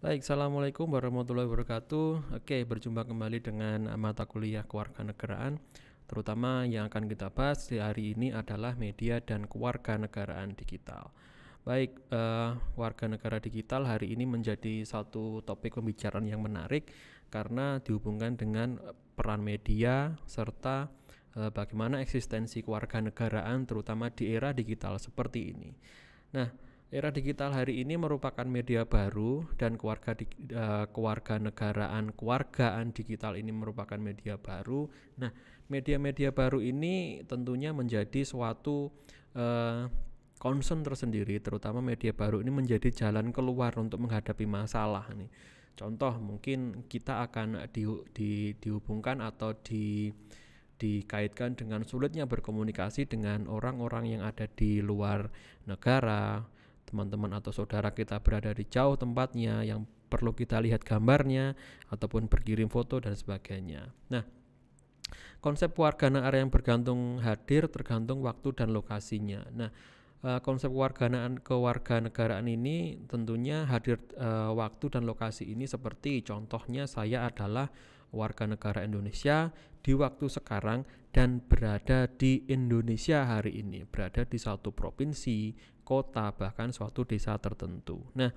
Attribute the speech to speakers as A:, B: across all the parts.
A: Baik, Assalamualaikum warahmatullahi wabarakatuh. Oke, berjumpa kembali dengan mata kuliah kewarganegaraan. Terutama yang akan kita bahas di hari ini adalah media dan kewarganegaraan digital. Baik, warga negara digital hari ini menjadi satu topik pembicaraan yang menarik karena dihubungkan dengan peran media serta bagaimana eksistensi kewarganegaraan terutama di era digital seperti ini. Nah, era digital hari ini merupakan media baru dan kewarganegaraan digital ini merupakan media baru. Nah, media-media baru ini tentunya menjadi suatu uh, concern tersendiri, terutama media baru ini menjadi jalan keluar untuk menghadapi masalah nih. Contoh mungkin kita akan dihubungkan atau dikaitkan dengan sulitnya berkomunikasi dengan orang-orang yang ada di luar negara, teman-teman atau saudara kita berada di jauh tempatnya yang perlu kita lihat gambarnya ataupun berkirim foto dan sebagainya. Nah, konsep warganegaraan yang bergantung hadir tergantung waktu dan lokasinya. Nah, konsep kewarganegaraan ini tentunya hadir waktu dan lokasi ini seperti contohnya saya adalah warga negara Indonesia di waktu sekarang dan berada di Indonesia hari ini, berada di satu provinsi, kota, bahkan suatu desa tertentu. Nah,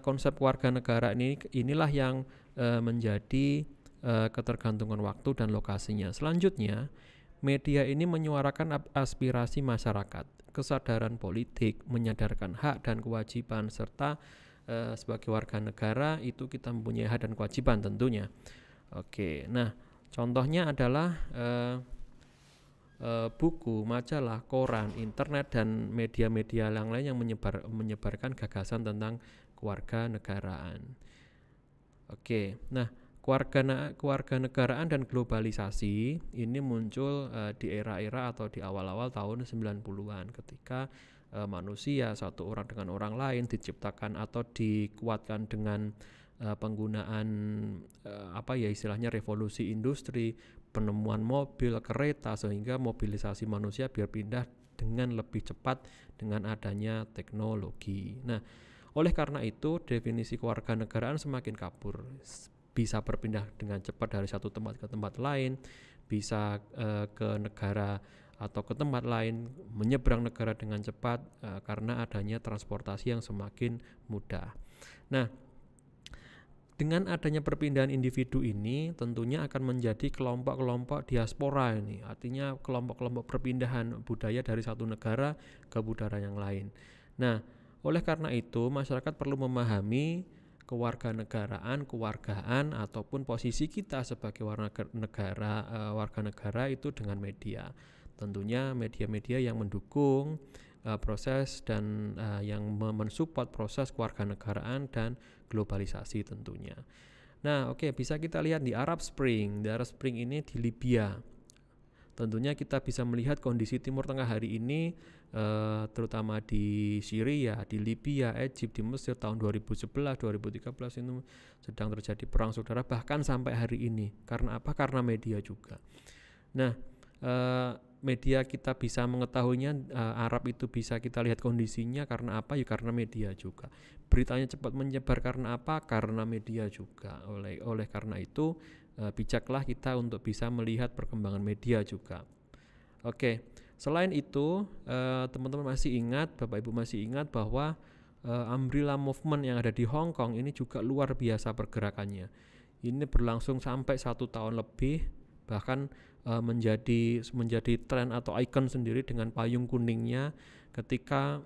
A: konsep warga negara inilah yang menjadi ketergantungan waktu dan lokasinya. Selanjutnya, media ini menyuarakan aspirasi masyarakat, kesadaran politik, menyadarkan hak dan kewajiban serta sebagai warga negara itu kita mempunyai hak dan kewajiban tentunya. Oke, nah contohnya adalah buku, majalah, koran, internet dan media-media yang lain yang menyebarkan gagasan tentang kewarganegaraan. Oke, nah kewarganegaraan dan globalisasi ini muncul di era-era atau di awal-awal tahun 90-an ketika manusia satu orang dengan orang lain diciptakan atau dikuatkan dengan penggunaan istilahnya revolusi industri, penemuan mobil, kereta sehingga mobilisasi manusia biar pindah dengan lebih cepat dengan adanya teknologi. Nah, oleh karena itu definisi kewarganegaraan semakin kabur. Bisa berpindah dengan cepat dari satu tempat ke tempat lain, bisa ke negara atau ke tempat lain, menyeberang negara dengan cepat karena adanya transportasi yang semakin mudah. Nah, dengan adanya perpindahan individu ini tentunya akan menjadi kelompok-kelompok diaspora ini, artinya kelompok-kelompok perpindahan budaya dari satu negara ke budaya yang lain. Nah, oleh karena itu masyarakat perlu memahami kewarganegaraan, kewargaan ataupun posisi kita sebagai warga negara itu dengan media. Tentunya media-media yang mendukung proses dan yang mensupport proses kewarganegaraan dan globalisasi tentunya. Nah, bisa kita lihat di Arab Spring. Di Arab Spring ini di Libya. Tentunya kita bisa melihat kondisi Timur Tengah hari ini terutama di Syria, di Libya, Egypt, di Mesir tahun 2011, 2013 itu sedang terjadi perang saudara bahkan sampai hari ini. Karena apa? Karena media juga. Nah, media kita bisa mengetahuinya Arab itu bisa kita lihat kondisinya karena apa? Ya karena media juga. Beritanya cepat menyebar karena apa? Karena media juga. Oleh karena itu bijaklah kita untuk bisa melihat perkembangan media juga. Oke, selain itu teman-teman masih ingat, Bapak Ibu masih ingat bahwa Umbrella Movement yang ada di Hong Kong ini juga luar biasa pergerakannya. Ini berlangsung sampai 1 tahun lebih, bahkan menjadi tren atau ikon sendiri dengan payung kuningnya ketika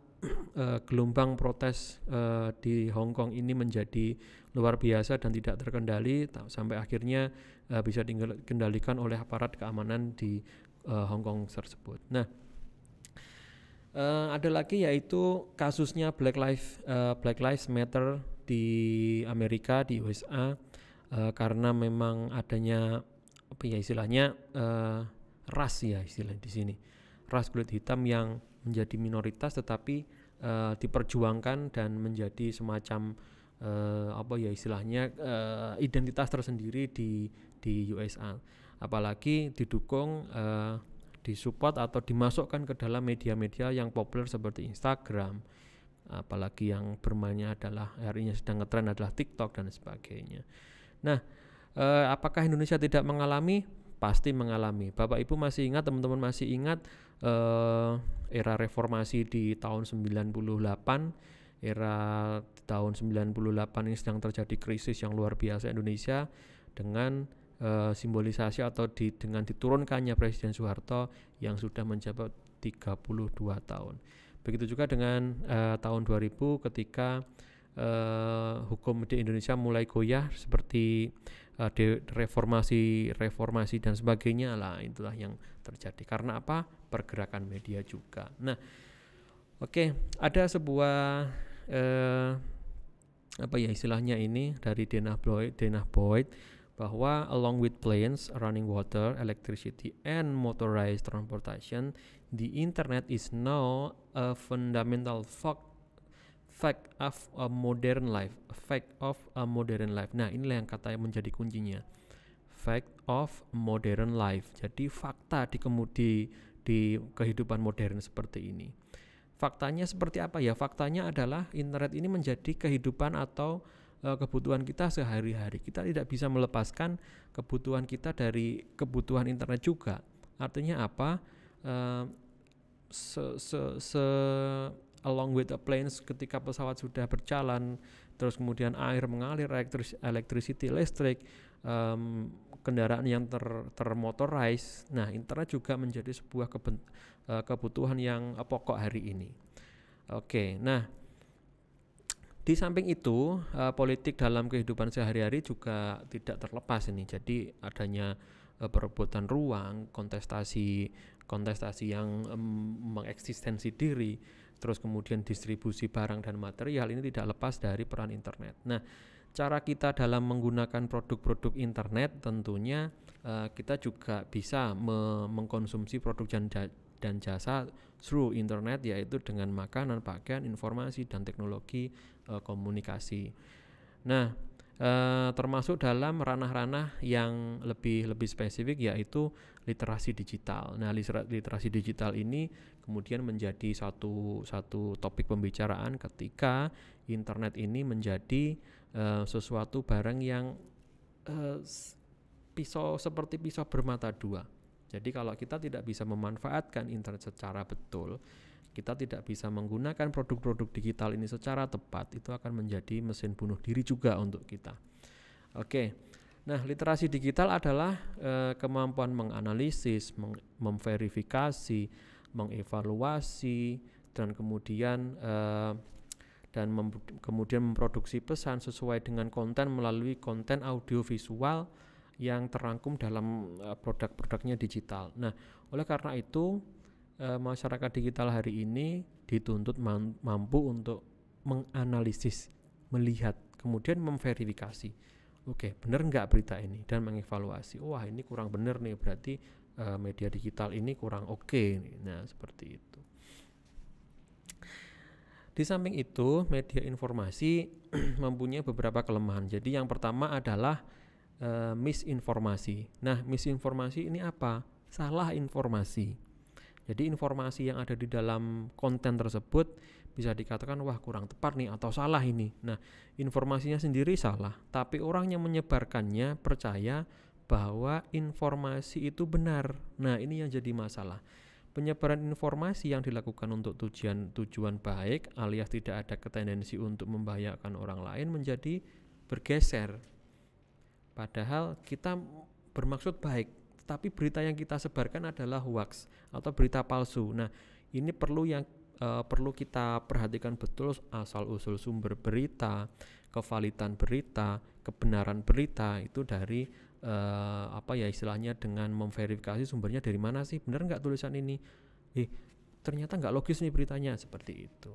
A: gelombang protes di Hong Kong ini menjadi luar biasa dan tidak terkendali sampai akhirnya bisa dikendalikan oleh aparat keamanan di Hong Kong tersebut. Nah, ada lagi yaitu kasusnya Black Lives Matter di Amerika, di USA, karena memang adanya istilahnya ras ya istilah di sini, ras kulit hitam yang menjadi minoritas tetapi diperjuangkan dan menjadi semacam istilahnya identitas tersendiri di USA, apalagi didukung disupport atau dimasukkan ke dalam media-media yang populer seperti Instagram, apalagi yang bermainnya adalah hari ini sedang ngetren adalah TikTok dan sebagainya. Nah, apakah Indonesia tidak mengalami? Pasti mengalami. Bapak Ibu masih ingat, teman-teman masih ingat era reformasi di tahun 98, era tahun 98 ini sedang terjadi krisis yang luar biasa Indonesia dengan simbolisasi atau dengan diturunkannya Presiden Soeharto yang sudah menjabat 32 tahun. Begitu juga dengan tahun 2000 ketika hukum di Indonesia mulai goyah seperti reformasi dan sebagainya lah, itulah yang terjadi. Karena apa? Pergerakan media juga. Nah, oke, ada sebuah apa ya istilahnya ini dari Danah Boyd bahwa along with planes, running water, electricity, and motorized transportation, the internet is now a fundamental fact of a modern life. Nah, inilah yang katanya menjadi kuncinya. Fact of modern life. Jadi fakta di kehidupan modern seperti ini. Faktanya seperti apa ya? Faktanya adalah internet ini menjadi kehidupan atau kebutuhan kita sehari-hari. Kita tidak bisa melepaskan kebutuhan kita dari kebutuhan internet juga. Artinya apa? Along with the planes, ketika pesawat sudah berjalan, terus kemudian air mengalir, electricity, listrik, kendaraan yang termotorized. Nah, internet juga menjadi sebuah kebutuhan yang pokok hari ini. Oke, nah di samping itu politik dalam kehidupan sehari-hari juga tidak terlepas ini. Jadi adanya perebutan ruang, kontestasi yang mengeksistensi diri, terus kemudian distribusi barang dan material, ini tidak lepas dari peran internet. Nah, cara kita dalam menggunakan produk-produk internet tentunya kita juga bisa mengkonsumsi produk dan jasa through internet, yaitu dengan makanan, pakaian, informasi, dan teknologi komunikasi. Nah, termasuk dalam ranah-ranah yang lebih spesifik, yaitu literasi digital. Nah, literasi digital ini kemudian menjadi satu topik pembicaraan ketika internet ini menjadi sesuatu barang yang seperti pisau bermata dua. Jadi kalau kita tidak bisa memanfaatkan internet secara betul, kita tidak bisa menggunakan produk-produk digital ini secara tepat, itu akan menjadi mesin bunuh diri juga untuk kita. Oke, nah literasi digital adalah kemampuan menganalisis, memverifikasi, mengevaluasi, dan kemudian memproduksi pesan sesuai dengan konten melalui konten audiovisual yang terangkum dalam produk-produknya digital. Nah, oleh karena itu masyarakat digital hari ini dituntut mampu untuk menganalisis, melihat, kemudian memverifikasi. Oke, benar nggak berita ini, dan mengevaluasi. Wah, ini kurang benar nih, berarti media digital ini kurang oke nih. Nah, seperti itu. Di samping itu, media informasi mempunyai beberapa kelemahan. Jadi yang pertama adalah misinformasi. Nah, misinformasi ini apa? Salah informasi. Jadi informasi yang ada di dalam konten tersebut bisa dikatakan wah kurang tepat nih atau salah ini. Nah, informasinya sendiri salah, tapi orang yang menyebarkannya percaya bahwa informasi itu benar. Nah, ini yang jadi masalah. Penyebaran informasi yang dilakukan untuk tujuan baik alias tidak ada tendensi untuk membahayakan orang lain menjadi bergeser. Padahal kita bermaksud baik, tapi berita yang kita sebarkan adalah hoax atau berita palsu. Nah, ini perlu kita perhatikan betul asal-usul sumber berita, kevalidan berita, kebenaran berita itu dari istilahnya dengan memverifikasi sumbernya dari mana sih, benar nggak tulisan ini? Ternyata nggak logis nih beritanya, seperti itu.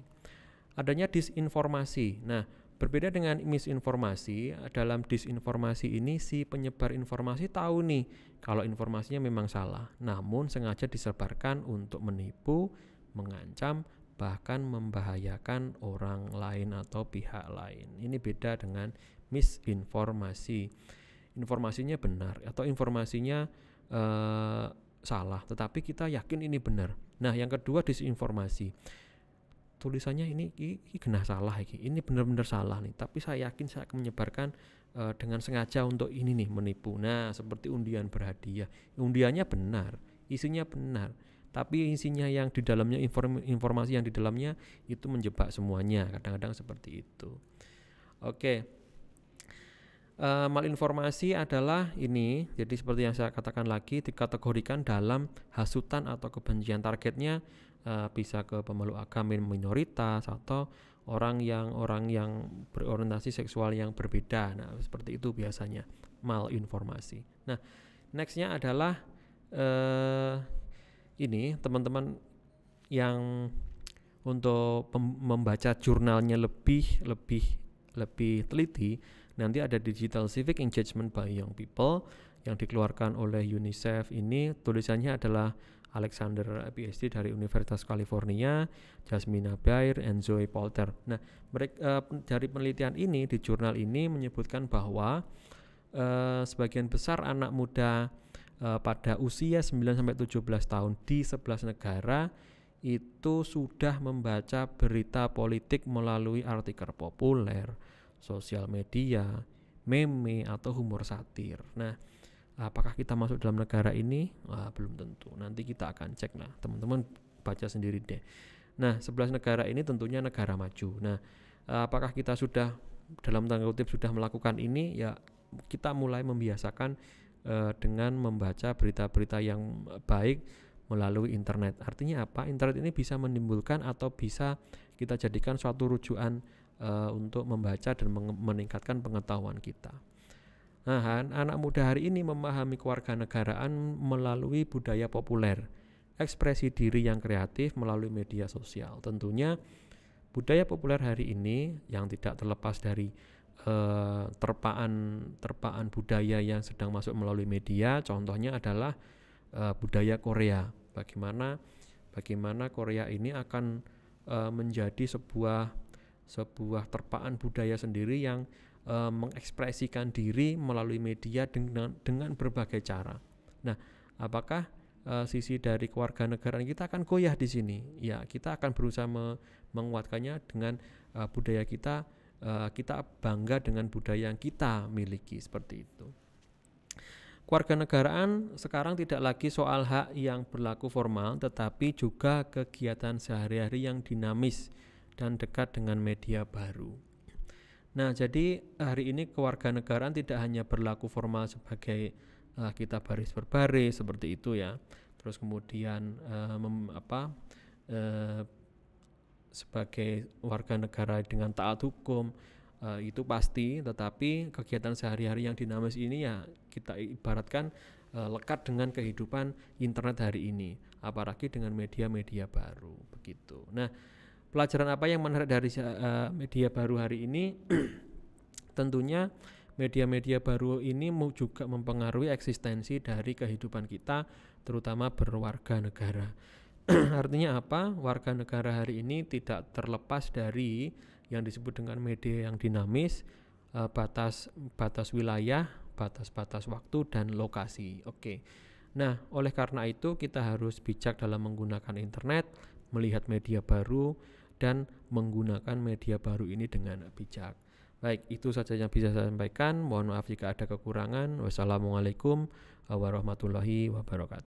A: Adanya disinformasi. Nah, berbeda dengan misinformasi, dalam disinformasi ini si penyebar informasi tahu nih kalau informasinya memang salah, namun sengaja disebarkan untuk menipu, mengancam, bahkan membahayakan orang lain atau pihak lain. Ini beda dengan misinformasi. Informasinya benar atau informasinya salah, tetapi kita yakin ini benar. Nah, yang kedua disinformasi. tulisannya ini genah salah ini benar-benar salah nih, tapi saya yakin saya akan menyebarkan dengan sengaja untuk ini nih, menipu. Nah, seperti undian berhadiah, undiannya benar, isinya benar, tapi isinya yang di dalamnya, informasi yang di dalamnya itu menjebak semuanya, kadang-kadang seperti itu. Oke. Malinformasi adalah ini, jadi seperti yang saya katakan lagi, dikategorikan dalam hasutan atau kebencian. Targetnya bisa ke pemeluk agama minoritas atau orang yang berorientasi seksual yang berbeda. Nah, seperti itu biasanya malinformasi. Nah, nextnya adalah ini teman-teman yang untuk membaca jurnalnya lebih teliti, nanti ada Digital Civic Engagement by Young People yang dikeluarkan oleh UNICEF. Ini tulisannya adalah Alexander PhD dari Universitas California, Jasmina Bair, and Zoe Polter. Nah, mereka dari penelitian ini di jurnal ini menyebutkan bahwa sebagian besar anak muda pada usia 9-17 tahun di 11 negara itu sudah membaca berita politik melalui artikel populer, sosial media, meme, atau humor satir. Nah, apakah kita masuk dalam negara ini? Belum tentu. Nanti kita akan cek. Nah, teman-teman baca sendiri deh. Nah, 11 negara ini tentunya negara maju. Nah, apakah kita sudah dalam tanda kutip sudah melakukan ini? Ya, kita mulai membiasakan dengan membaca berita-berita yang baik melalui internet. Artinya apa? Internet ini bisa menimbulkan atau bisa kita jadikan suatu rujukan untuk membaca dan meningkatkan pengetahuan kita. Nah, anak muda hari ini memahami kewarganegaraan melalui budaya populer, ekspresi diri yang kreatif melalui media sosial. Tentunya budaya populer hari ini yang tidak terlepas dari terpaan budaya yang sedang masuk melalui media. Contohnya adalah budaya Korea. Bagaimana Korea ini akan menjadi sebuah terpaan budaya sendiri yang mengekspresikan diri melalui media dengan berbagai cara. Nah, apakah sisi dari kewarganegaraan kita akan goyah di sini? Ya, kita akan berusaha menguatkannya dengan budaya kita. Kita bangga dengan budaya yang kita miliki, seperti itu. Kewarganegaraan sekarang tidak lagi soal hak yang berlaku formal, tetapi juga kegiatan sehari-hari yang dinamis dan dekat dengan media baru. Nah, jadi hari ini kewarganegaraan tidak hanya berlaku formal sebagai kita baris berbaris seperti itu ya. Terus kemudian sebagai warga negara dengan taat hukum, itu pasti, tetapi kegiatan sehari-hari yang dinamis ini ya kita ibaratkan lekat dengan kehidupan internet hari ini, apalagi dengan media-media baru begitu. Nah, pelajaran apa yang menarik dari media baru hari ini? Tentunya media-media baru ini juga mempengaruhi eksistensi dari kehidupan kita, terutama berwarga negara. Artinya apa? Warga negara hari ini tidak terlepas dari yang disebut dengan media yang dinamis, batas wilayah, batas waktu, dan lokasi. Oke. Nah, oleh karena itu kita harus bijak dalam menggunakan internet, melihat media baru, dan menggunakan media baru ini dengan bijak. Baik, itu saja yang bisa saya sampaikan. Mohon maaf jika ada kekurangan. Wassalamualaikum warahmatullahi wabarakatuh.